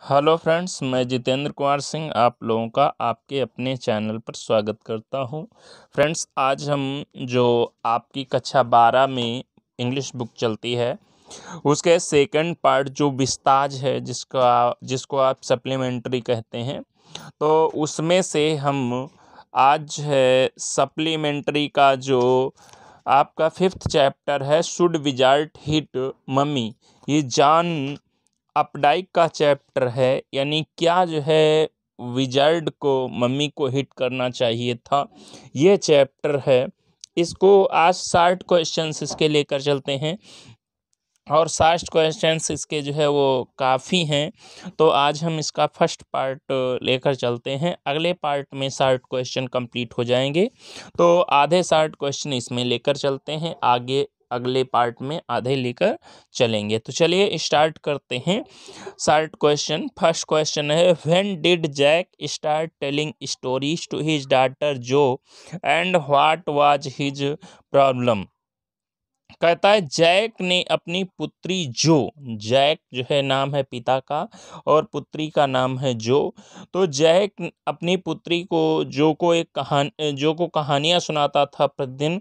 Hello friends, मैं जितेंद्र कुमार सिंह आप लोगों का आपके अपने चैनल पर स्वागत करता हूं। फ्रेंड्स, आज हम जो आपकी कक्षा 12 में इंग्लिश बुक चलती है उसके सेकंड पार्ट जो विस्ताज है जिसको आप सप्लीमेंट्री कहते हैं, तो उसमें से हम आज है सप्लीमेंट्री का जो आपका 5th चैप्टर है, शुड विजार्ड हिट मम्मी। ये जॉन अपडाइक का चैप्टर है, यानी क्या जो है विजार्ड को मम्मी को हिट करना चाहिए था, ये चैप्टर है। इसको आज 60 क्वेश्चंस इसके लेकर चलते हैं और 60 क्वेश्चंस इसके जो है वो काफ़ी हैं। तो आज हम इसका फर्स्ट पार्ट लेकर चलते हैं, अगले पार्ट में 60 क्वेश्चन कंप्लीट हो जाएंगे, तो आधे 60 क्वेश्चन इसमें लेकर चलते हैं, आगे अगले पार्ट में आधे लेकर चलेंगे। तो चलिए स्टार्ट करते हैं 60 क्वेश्चन। फर्स्ट क्वेश्चन है, when did Jack start telling stories to his daughter Jo and what was his problem. कहता है जैक ने अपनी पुत्री जैक जो है नाम है पिता का और पुत्री का नाम है जो। तो जैक अपनी पुत्री को जो को कहानियाँ सुनाता था प्रतिदिन।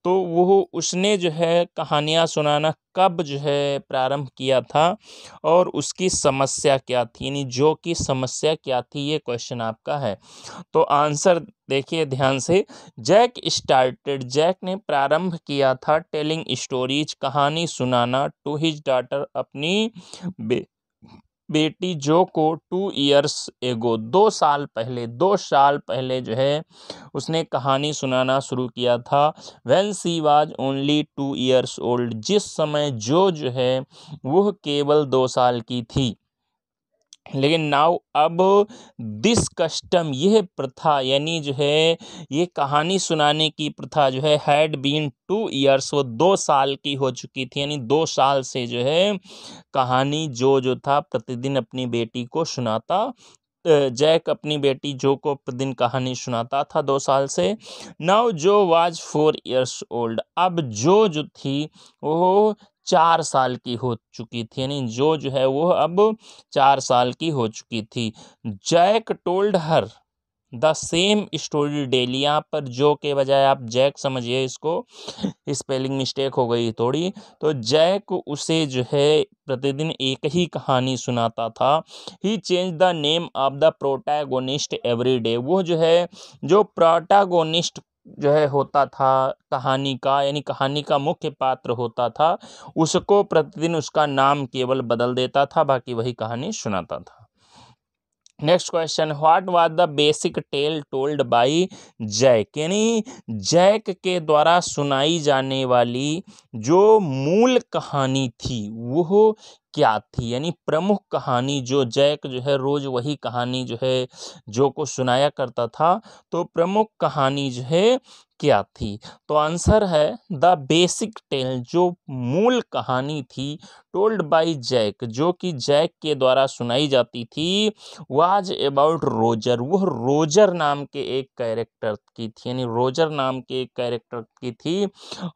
तो वो उसने जो है कहानियाँ सुनाना कब जो है प्रारंभ किया था और उसकी समस्या क्या थी, यानी जो की समस्या क्या थी, ये क्वेश्चन आपका है। तो आंसर देखिए ध्यान से, जैक ने प्रारंभ किया था टेलिंग स्टोरीज कहानी सुनाना टू हिज डॉटर अपनी बेटी जो को 2 इयर्स एगो 2 साल पहले जो है उसने कहानी सुनाना शुरू किया था। When she was only 2 years old, जिस समय जो है वह केवल 2 साल की थी। लेकिन नाउ अब दिस कस्टम, यह प्रथा यानी जो है ये कहानी सुनाने की प्रथा जो है हैड बीन 2 इयर्स, वो 2 साल की हो चुकी थी, यानी 2 साल से जो है कहानी जो था प्रतिदिन अपनी बेटी को सुनाता। जैक अपनी बेटी जो को प्रतिदिन कहानी सुनाता था 2 साल से। नाउ जो वाज 4 इयर्स ओल्ड, अब जो थी वो 4 साल की हो चुकी थी, यानी जो है वो अब 4 साल की हो चुकी थी। Jack told her the same story daily, यहाँ पर जो के बजाय आप जैक समझिए, इसको स्पेलिंग मिस्टेक हो गई थोड़ी। तो जैक उसे जो है प्रतिदिन एक ही कहानी सुनाता था। He change the name of the protagonist every day, वो जो है जो प्रोटैगोनिस्ट जो है होता था कहानी का, यानी कहानी का मुख्य पात्र होता था, उसको प्रतिदिन उसका नाम केवल बदल देता था, बाकी वही कहानी सुनाता था। Next question, what was the basic tale told by Jack, यानी जैक के द्वारा सुनाई जाने वाली जो मूल कहानी थी वो क्या थी, यानी प्रमुख कहानी जो जैक जो है रोज वही कहानी जो है जो को सुनाया करता था, तो प्रमुख कहानी जो है क्या थी। तो आंसर है द बेसिक टेल, जो मूल कहानी थी टोल्ड बाय जैक, जो कि जैक के द्वारा सुनाई जाती थी, वाज अबाउट रोजर, वह रोजर नाम के एक कैरेक्टर की थी, यानी रोजर नाम के एक कैरेक्टर की थी।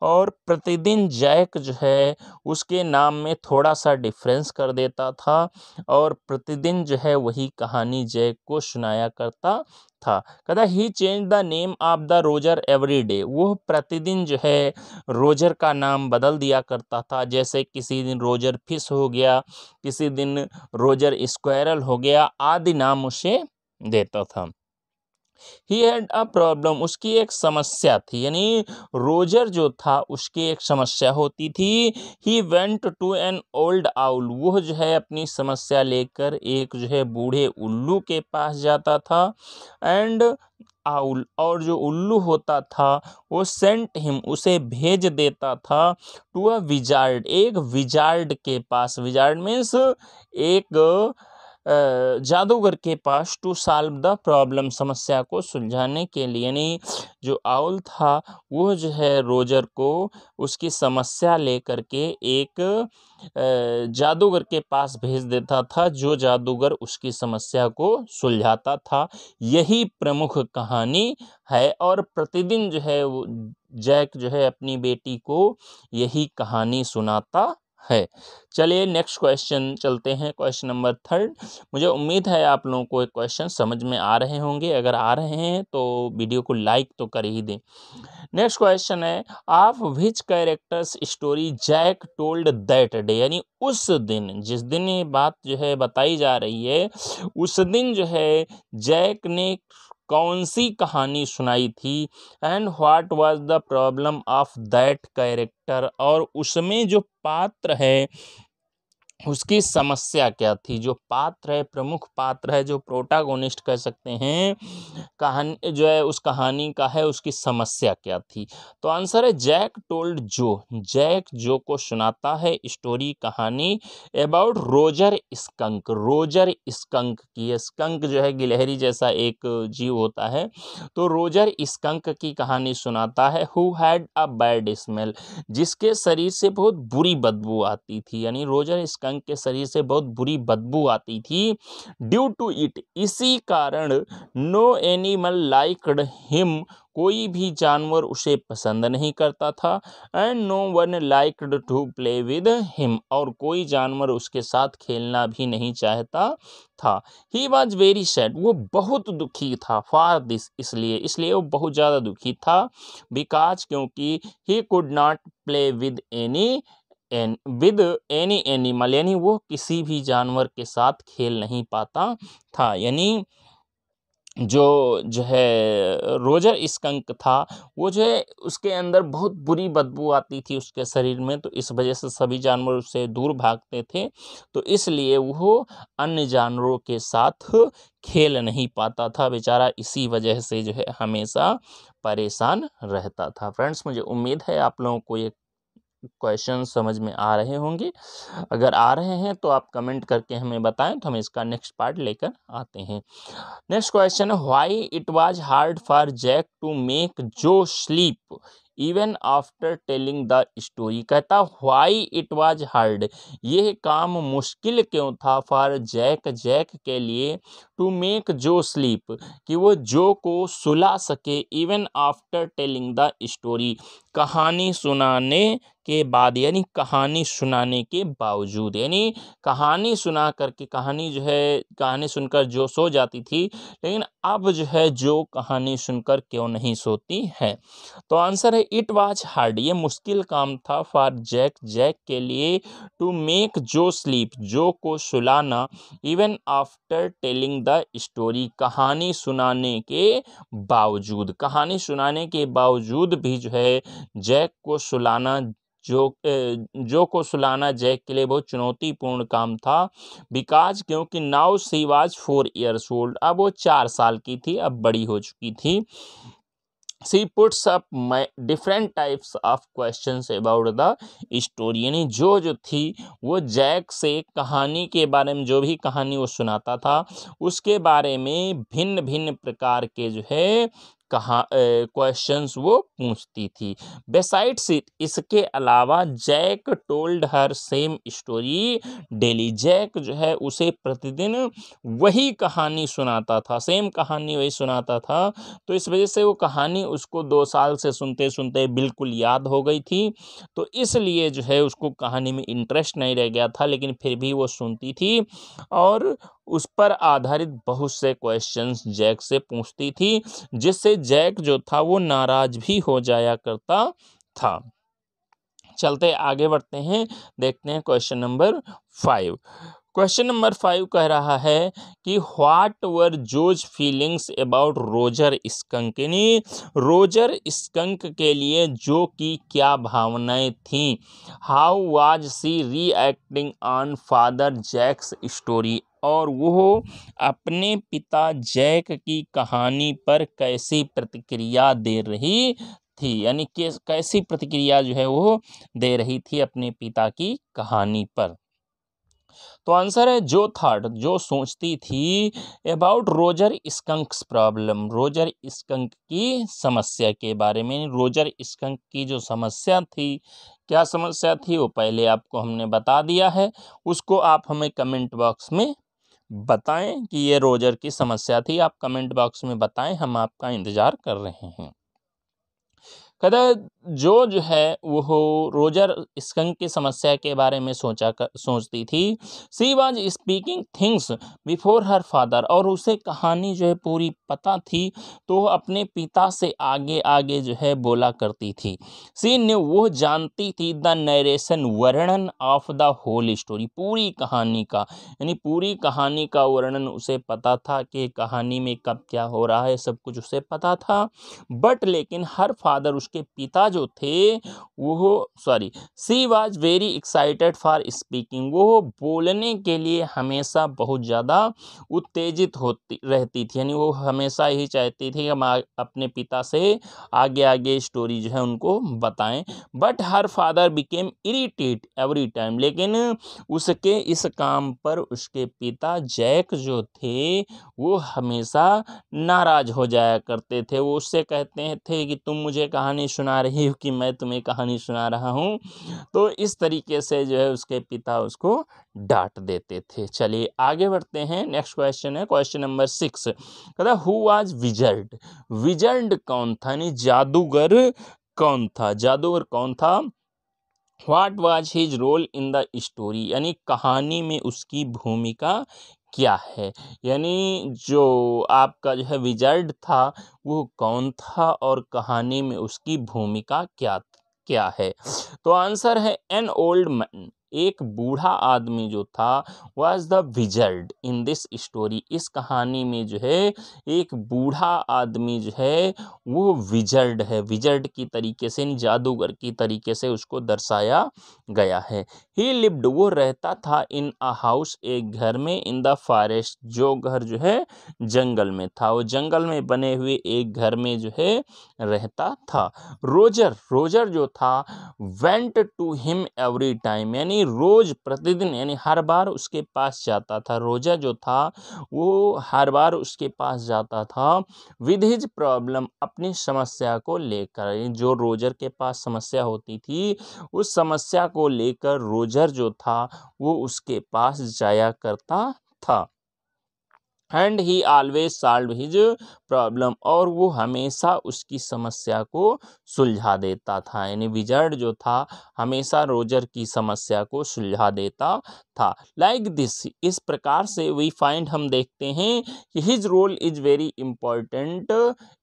और प्रतिदिन जैक जो है उसके नाम में थोड़ा सा डिफरेंस कर देता था और प्रतिदिन जो है वही कहानी जैक को सुनाया करता था। कहता he change the name of the Roger every day, वो प्रतिदिन जो है रोजर का नाम बदल दिया करता था, जैसे किसी दिन रोजर फिश हो गया, किसी दिन रोजर स्क्वायरल हो गया, आदि नाम उसे देता था। ही हैड अ प्रॉब्लम, उसकी एक समस्या थी, यानी रोजर जो था उसकी एक समस्या होती थी। He went to an old owl, वो जो है अपनी समस्या लेकर एक जो है बूढ़े उल्लू के पास जाता था। एंड आउल, और जो उल्लू होता था वो सेंट हिम, उसे भेज देता था टू अ विजार्ड, एक विजार्ड के पास। विजार्ड मीन्स एक जादूगर के पास, टू सॉल्व द प्रॉब्लम, समस्या को सुलझाने के लिए। यानी जो आउल था वो जो है रोजर को उसकी समस्या लेकर के एक जादूगर के पास भेज देता था, जो जादूगर उसकी समस्या को सुलझाता था। यही प्रमुख कहानी है और प्रतिदिन जो है वो जैक जो है अपनी बेटी को यही कहानी सुनाता है। चलिए नेक्स्ट क्वेश्चन चलते हैं, क्वेश्चन नंबर 3। मुझे उम्मीद है आप लोगों को एक क्वेश्चन समझ में आ रहे होंगे, अगर आ रहे हैं तो वीडियो को लाइक तो कर ही दें। नेक्स्ट क्वेश्चन है, of which characters story Jack told that day, यानी उस दिन, जिस दिन ये बात जो है बताई जा रही है, उस दिन जो है जैक ने कौन सी कहानी सुनाई थी, and what was the problem of that character, और उसमें जो पात्र है उसकी समस्या क्या थी। जो पात्र है, प्रमुख पात्र है, जो प्रोटागोनिस्ट कह सकते हैं, कहानी जो है उस कहानी का है, उसकी समस्या क्या थी। तो आंसर है जैक टोल्ड जो, जैक जो को सुनाता है स्टोरी, कहानी about Roger skunk, Roger Skunk की। स्कंक जो है गिलहरी जैसा एक जीव होता है, तो रोजर स्कंक की कहानी सुनाता है, who had a bad smell, जिसके शरीर से बहुत बुरी बदबू आती थी, यानी रोजर स्कंक के शरीर से बहुत बुरी बदबू आती थी। ड्यू टू इट, इसी कारण, नो एनिमल लाइक्ड हिम, कोई भी जानवर उसे पसंद नहीं करता था, and no one liked to play with him, और कोई जानवर उसके साथ खेलना भी नहीं चाहता था। ही वॉज वेरी सैड, वो बहुत दुखी था, फॉर दिस, इसलिए वो बहुत ज़्यादा दुखी था, बिकॉज, क्योंकि he could not play with any animal, यानी वो किसी भी जानवर के साथ खेल नहीं पाता था। यानी जो है रोजर स्कंक था, वो जो है उसके अंदर बहुत बुरी बदबू आती थी उसके शरीर में, तो इस वजह से सभी जानवर उससे दूर भागते थे, तो इसलिए वो अन्य जानवरों के साथ खेल नहीं पाता था बेचारा, इसी वजह से जो है हमेशा परेशान रहता था। फ्रेंड्स, मुझे उम्मीद है आप लोगों को ये क्वेश्चन समझ में आ रहे होंगे, अगर आ रहे हैं तो आप कमेंट करके हमें बताएं, तो हम इसका नेक्स्ट पार्ट लेकर आते हैं। नेक्स्ट क्वेश्चन है, why it was hard for Jack to make Jo sleep even after telling the story. कहता व्हाई इट वाज हार्ड, ये काम मुश्किल क्यों था, फॉर जैक, जैक के लिए, टू मेक जो स्लीप, कि वो जो को सुला सके, even after telling the story, कहानी सुनाने के बाद, यानी कहानी सुनाने के बावजूद, यानी कहानी सुना करके, कहानी जो है, कहानी सुनकर जो सो जाती थी, लेकिन अब जो है जो कहानी सुनकर क्यों नहीं सोती है। तो आंसर है इट वाज हार्ड, ये मुश्किल काम था, फॉर जैक, जैक के लिए, to make Jo sleep, Jo को सुलाना, even after telling the story, कहानी सुनाने के बावजूद, कहानी सुनाने के बावजूद भी जो है जैक को सुलाना, जो को सुलाना जैक के लिए बहुत चुनौतीपूर्ण काम था, बिकॉज, क्योंकि now she was 4 years old, अब वो 4 साल की थी, अब बड़ी हो चुकी थी। She puts up different types of questions about the story, यानी जो थी वो जैक से कहानी के बारे में, जो भी कहानी वो सुनाता था उसके बारे में भिन्न भिन्न प्रकार के जो है क्वेश्चंस वो पूछती थी। बेसाइड्स इट, इसके अलावा, Jack told her same story daily, Jack जो है उसे प्रतिदिन वही कहानी सुनाता था, सेम कहानी वही सुनाता था, तो इस वजह से वो कहानी उसको 2 साल से सुनते सुनते बिल्कुल याद हो गई थी, तो इसलिए जो है उसको कहानी में इंटरेस्ट नहीं रह गया था, लेकिन फिर भी वो सुनती थी और उस पर आधारित बहुत से क्वेश्चंस जैक से पूछती थी, जिससे जैक जो था वो नाराज भी हो जाया करता था। चलते आगे बढ़ते हैं, देखते हैं क्वेश्चन नंबर 5। क्वेश्चन नंबर 5 कह रहा है कि what were Jo's feelings about Roger Skunk, यानी रोजर स्कंक के लिए जो की क्या भावनाएं थीं। How was she reacting on father Jack's story, और वो अपने पिता जैक की कहानी पर कैसी प्रतिक्रिया दे रही थी, यानी कि कैसी प्रतिक्रिया जो है वो दे रही थी अपने पिता की कहानी पर। तो आंसर है जो थॉट, जो सोचती थी about Roger Skunk's problem, Roger Skunk की समस्या के बारे में। रोजर स्कंक की जो समस्या थी, क्या समस्या थी वो पहले आपको हमने बता दिया है, उसको आप हमें कमेंट बॉक्स में बताएं कि ये रोजर की समस्या थी, आप कमेंट बॉक्स में बताएं, हम आपका इंतज़ार कर रहे हैं। कहता जो है वो रोजर स्कंक की समस्या के बारे में सोचती थी। She was speaking things before her father, और उसे कहानी जो है पूरी पता थी, तो वो अपने पिता से आगे आगे जो है बोला करती थी। सी ने वो जानती थी द नरेशन, वर्णन ऑफ द होल स्टोरी, पूरी कहानी का, यानी पूरी कहानी का वर्णन उसे पता था कि कहानी में कब क्या हो रहा है, सब कुछ उसे पता था। बट लेकिन हर फादर, उसके पिता जो थे वो she was very excited for speaking, वो बोलने के लिए हमेशा बहुत ज़्यादा उत्तेजित होती रहती थी, यानी वो हमेशा ही चाहती थी कि हम अपने पिता से आगे आगे स्टोरी जो है उनको बताएं। But her father became irritate every time, लेकिन उसके इस काम पर उसके पिता जैक जो थे वो हमेशा नाराज हो जाया करते थे। वो उससे कहते थे कि तुम मुझे कहानी सुना रही हो कि मैं तुम्हें कहानी सुना रहा हूँ। तो इस तरीके से जो है उसके पिता उसको डांट देते थे। चलिए आगे बढ़ते हैं। नेक्स्ट क्वेश्चन है क्वेश्चन नंबर 6। कहता हु वाज विजर्ड, विजर्ड कौन था, यानी जादूगर कौन था, जादूगर कौन था। What was his role in the story, यानी कहानी में उसकी भूमिका क्या है, यानी जो आपका जो है विजर्ड था वो कौन था और कहानी में उसकी भूमिका क्या क्या है। तो आंसर है एन ओल्ड मैन, एक बूढ़ा आदमी जो था was the wizard in this story, इस कहानी में जो है एक बूढ़ा आदमी जो है वो विजर्ड है, विजर्ड की तरीके से, जादूगर की तरीके से उसको दर्शाया गया है। ही लिव्ड, वो रहता था इन अ हाउस, एक घर में, इन द फॉरेस्ट, जो घर जो है जंगल में था, वो जंगल में बने हुए एक घर में जो है रहता था। रोजर, रोजर जो था went to him every time, यानी रोज प्रतिदिन, यानी हर बार उसके पास जाता था। रोजर जो था वो हर बार उसके पास जाता था विद हिज प्रॉब्लम, अपनी समस्या को लेकर। जो रोजर के पास समस्या होती थी उस समस्या को लेकर रोजर जो था वो उसके पास जाया करता था। And he always solve his problem, और वो हमेशा उसकी समस्या को सुलझा देता था, यानी विजर्ड जो था हमेशा रोजर की समस्या को सुलझा देता था। लाइक दिस, इस प्रकार से वी फाइंड, हम देखते हैं कि his role is very important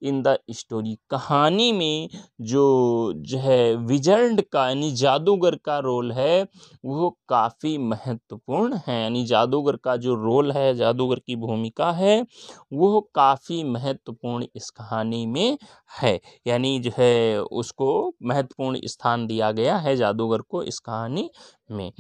in the story, कहानी में जो है विजर्ड का यानी जादूगर का रोल है वो काफ़ी महत्वपूर्ण है, यानी जादूगर का जो रोल है, जादूगर की भूमिका है वो काफ़ी महत्वपूर्ण इस कहानी में है, यानी जो है उसको महत्वपूर्ण स्थान दिया गया है जादूगर को इस कहानी में।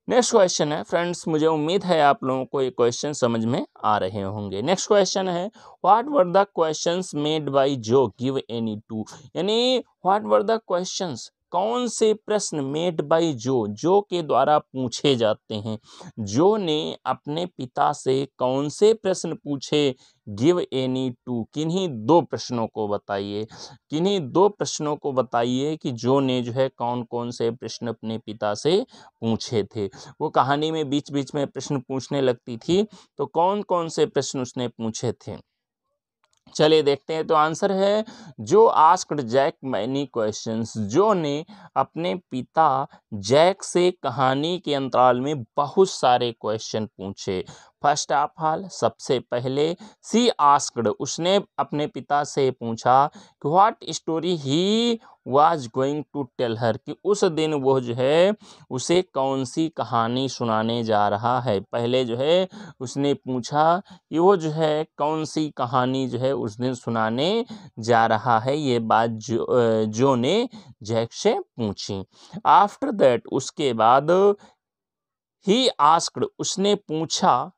नेक्स्ट क्वेश्चन है फ्रेंड्स, मुझे उम्मीद है आप लोगों को ये क्वेश्चन समझ में आ रहे होंगे। नेक्स्ट क्वेश्चन है what were the questions made by जो, गिव एनी टू, यानी व्हाट वर द क्वेश्चंस, कौन से प्रश्न मेड बाय जो के द्वारा पूछे जाते हैं। जो ने अपने पिता से कौन से प्रश्न पूछे, गिव एनी टू, किन्हीं दो प्रश्नों को बताइए, किन्हीं दो प्रश्नों को बताइए कि जो ने जो है कौन कौन से प्रश्न अपने पिता से पूछे थे। वो कहानी में बीच बीच में प्रश्न पूछने लगती थी, तो कौन कौन से प्रश्न उसने पूछे थे। चलिए देखते हैं। तो आंसर है जो आस्क्ड जैक मैनी क्वेश्चंस, जो ने अपने पिता जैक से कहानी के अंतराल में बहुत सारे क्वेश्चन पूछे। फर्स्ट ऑफ ऑल, सबसे पहले, सी आस्क्ड, उसने अपने पिता से पूछा कि what story he was going to tell her, कि उस दिन वो जो है उसे कौन सी कहानी सुनाने जा रहा है। पहले जो है उसने पूछा कि वो जो है कौन सी कहानी जो है उस दिन सुनाने जा रहा है, ये बात जो ने जैक से पूछी। आफ्टर दैट, उसके बाद, ही आस्क्ड, उसने पूछा,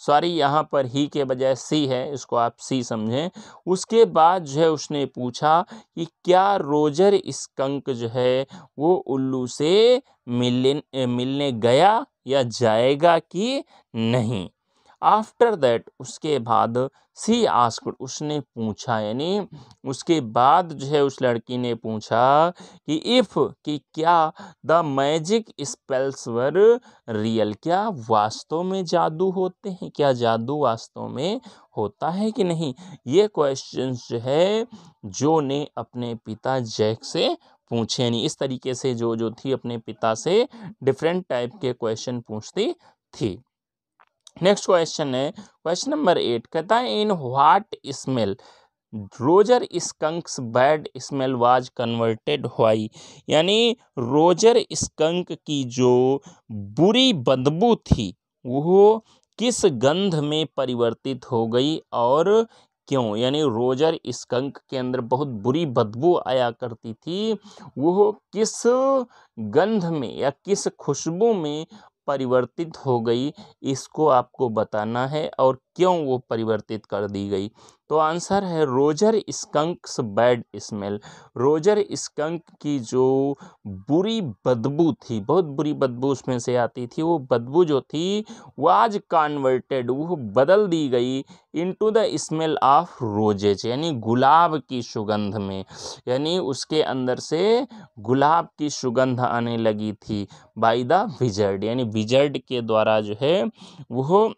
सॉरी यहाँ पर ही के बजाय सी है, इसको आप सी समझें। उसके बाद जो है उसने पूछा कि क्या रोजर स्कंक जो है वो उल्लू से मिलने गया या जाएगा कि नहीं। आफ्टर दैट उसके बाद सी आस्क्ड उसने पूछा, यानी उसके बाद जो है उस लड़की ने पूछा कि इफ़ कि क्या the magic spells were real, क्या वास्तव में जादू होते हैं, क्या जादू वास्तव में होता है कि नहीं। ये क्वेश्चंस जो है जो ने अपने पिता जैक से पूछे, नहीं इस तरीके से जो थी अपने पिता से डिफरेंट टाइप के क्वेश्चन पूछती थी। नेक्स्ट क्वेश्चन है क्वेश्चन नंबर 8, कहता है in what smell Roger Skunk's bad smell was converted why, यानी रोजर स्कंक की जो बुरी बदबू थी वो किस गंध में परिवर्तित हो गई और क्यों, यानी रोजर स्कंक के अंदर बहुत बुरी बदबू आया करती थी, वो किस गंध में या किस खुशबू में परिवर्तित हो गई, इसको आपको बताना है और क्यों वो परिवर्तित कर दी गई। तो आंसर है Roger Skunk's bad smell. Roger Skunk की जो बुरी बदबू थी, बहुत बुरी बदबू उसमें से आती थी, वो बदबू जो थी वाज कन्वर्टेड, वो बदल दी गई into the smell of roses, यानी गुलाब की सुगंध में, यानी उसके अंदर से गुलाब की सुगंध आने लगी थी बाय द विजर्ड, यानी विजर्ड के द्वारा जो है वो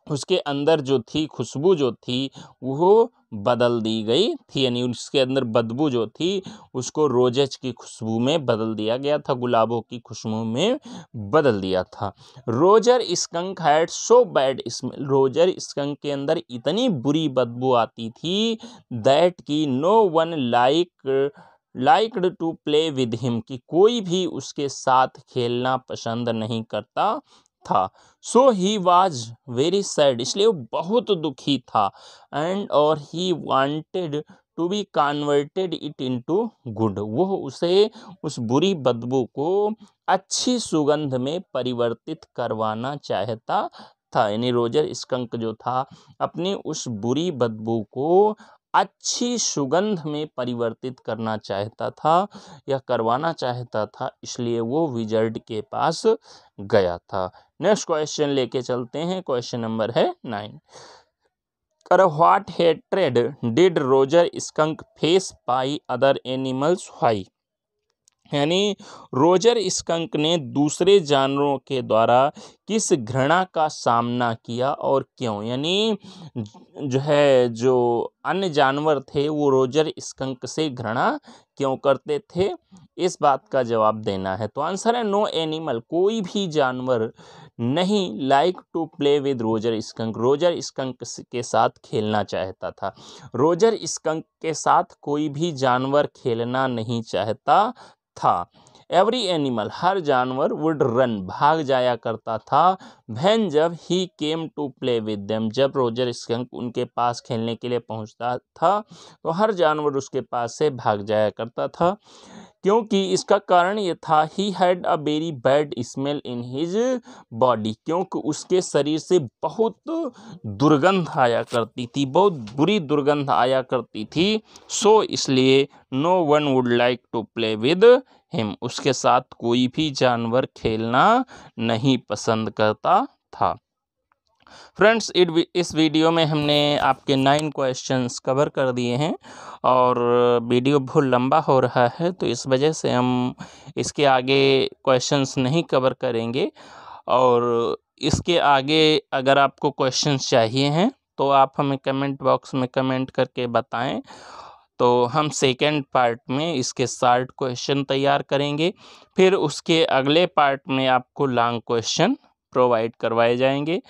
उसके अंदर जो थी खुशबू जो थी वो बदल दी गई थी, यानी उसके अंदर बदबू जो थी उसको रोजेज की खुशबू में बदल दिया गया था, गुलाबों की खुशबू में बदल दिया था। Roger skunk had so bad smell, Roger skunk के अंदर इतनी बुरी बदबू आती थी दैट की no one liked to play with him, कि कोई भी उसके साथ खेलना पसंद नहीं करता था। So he was very sad, इसलिए वो बहुत दुखी था, एंड और he wanted to be converted it into good, वो उसे उस बुरी बदबू को अच्छी सुगंध में परिवर्तित करवाना चाहता था, यानी रोजर स्कंक जो था अपनी उस बुरी बदबू को अच्छी सुगंध में परिवर्तित करना चाहता था या करवाना चाहता था, इसलिए वो विजर्ड के पास गया था। नेक्स्ट क्वेश्चन लेके चलते हैं, क्वेश्चन नंबर है 9, कर what hatred did Roger skunk face by other animals why, यानी रोजर स्कंक ने दूसरे जानवरों के द्वारा किस घृणा का सामना किया और क्यों, यानी जो है जो अन्य जानवर थे वो रोजर स्कंक से घृणा क्यों करते थे, इस बात का जवाब देना है। तो आंसर है नो एनिमल, कोई भी जानवर नहीं like to play with Roger skunk, Roger skunk के साथ खेलना चाहता था, रोजर स्कंक के साथ कोई भी जानवर खेलना नहीं चाहता था। एवरी एनिमल, हर जानवर वुड रन, भाग जाया करता था, व्हेन जब he came to play with them, जब रोजर स्कंक उनके पास खेलने के लिए पहुंचता था तो हर जानवर उसके पास से भाग जाया करता था, क्योंकि इसका कारण ये था he had a very bad smell in his body, क्योंकि उसके शरीर से बहुत दुर्गंध आया करती थी, बहुत बुरी दुर्गंध आया करती थी, सो इसलिए no one would like to play with him, उसके साथ कोई भी जानवर खेलना नहीं पसंद करता था। फ्रेंड्स इस वीडियो में हमने आपके 9 क्वेश्चंस कवर कर दिए हैं और वीडियो बहुत लंबा हो रहा है तो इस वजह से हम इसके आगे क्वेश्चंस नहीं कवर करेंगे, और इसके आगे अगर आपको क्वेश्चंस चाहिए हैं तो आप हमें कमेंट बॉक्स में कमेंट करके बताएं, तो हम सेकेंड पार्ट में इसके शॉर्ट क्वेश्चन तैयार करेंगे, फिर उसके अगले पार्ट में आपको लॉन्ग क्वेश्चन प्रोवाइड करवाए जाएंगे।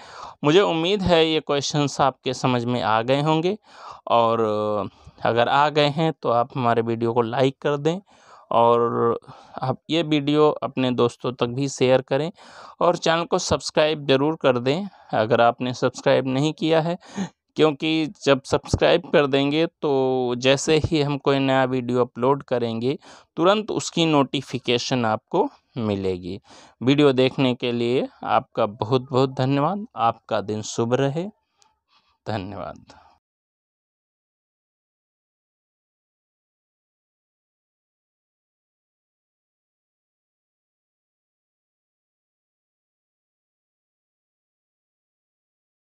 मुझे उम्मीद है ये क्वेश्चंस आपके समझ में आ गए होंगे, और अगर आ गए हैं तो आप हमारे वीडियो को लाइक कर दें और आप ये वीडियो अपने दोस्तों तक भी शेयर करें और चैनल को सब्सक्राइब ज़रूर कर दें अगर आपने सब्सक्राइब नहीं किया है, क्योंकि जब सब्सक्राइब कर देंगे तो जैसे ही हम कोई नया वीडियो अपलोड करेंगे तुरंत उसकी नोटिफिकेशन आपको मिलेगी। वीडियो देखने के लिए आपका बहुत बहुत धन्यवाद। आपका दिन शुभ रहे। धन्यवाद।